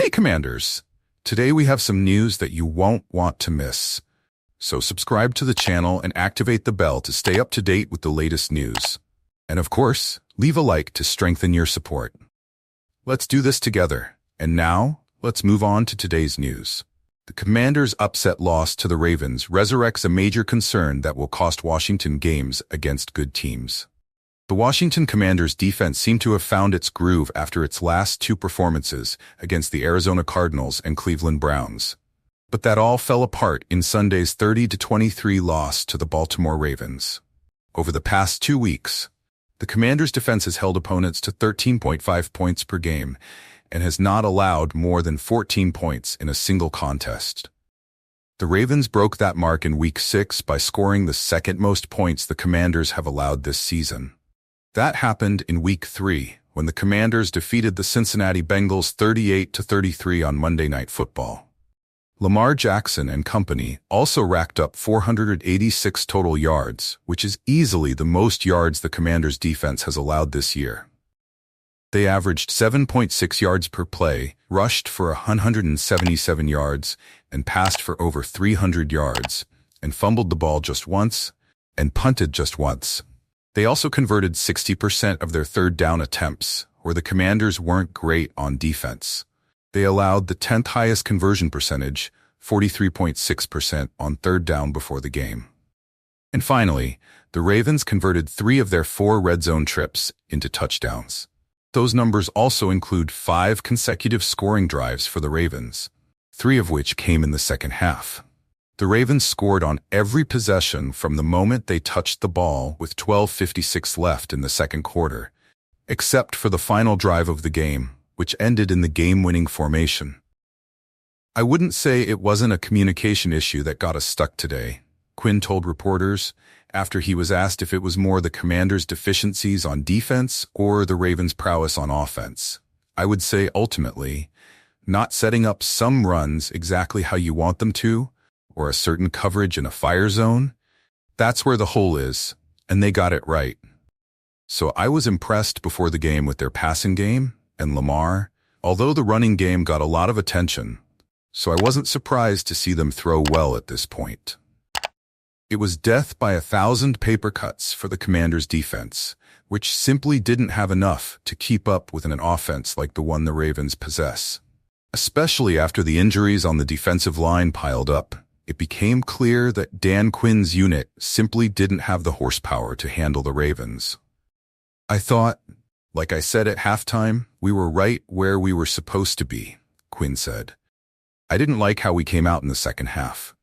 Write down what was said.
Hey Commanders! Today we have some news that you won't want to miss. So subscribe to the channel and activate the bell to stay up to date with the latest news. And of course, leave a like to strengthen your support. Let's do this together. And now, let's move on to today's news. The Commanders' upset loss to the Ravens resurrects a major concern that will cost Washington games against good teams. The Washington Commanders' defense seemed to have found its groove after its last two performances against the Arizona Cardinals and Cleveland Browns. But that all fell apart in Sunday's 30-23 loss to the Baltimore Ravens. Over the past 2 weeks, the Commanders' defense has held opponents to 13.5 points per game and has not allowed more than 14 points in a single contest. The Ravens broke that mark in Week 6 by scoring the second most points the Commanders have allowed this season. That happened in Week 3, when the Commanders defeated the Cincinnati Bengals 38-33 on Monday Night Football. Lamar Jackson and company also racked up 486 total yards, which is easily the most yards the Commanders' defense has allowed this year. They averaged 7.6 yards per play, rushed for 177 yards, and passed for over 300 yards, and fumbled the ball just once, and punted just once. They also converted 60% of their third down attempts, where the Commanders weren't great on defense. They allowed the 10th highest conversion percentage, 43.6% on third down before the game. And finally, the Ravens converted 3 of their 4 red zone trips into touchdowns. Those numbers also include 5 consecutive scoring drives for the Ravens, 3 of which came in the second half. The Ravens scored on every possession from the moment they touched the ball with 12:56 left in the second quarter, except for the final drive of the game, which ended in the game-winning formation. I wouldn't say it wasn't a communication issue that got us stuck today, Quinn told reporters after he was asked if it was more the Commanders' deficiencies on defense or the Ravens' prowess on offense. I would say ultimately, not setting up some runs exactly how you want them to, or a certain coverage in a fire zone, that's where the hole is, and they got it right. So I was impressed before the game with their passing game and Lamar, although the running game got a lot of attention, so I wasn't surprised to see them throw well at this point. It was death by 1,000 paper cuts for the Commanders' defense, which simply didn't have enough to keep up with an offense like the one the Ravens possess. Especially after the injuries on the defensive line piled up, it became clear that Dan Quinn's unit simply didn't have the horsepower to handle the Ravens. I thought, like I said at halftime, we were right where we were supposed to be, Quinn said. I didn't like how we came out in the second half.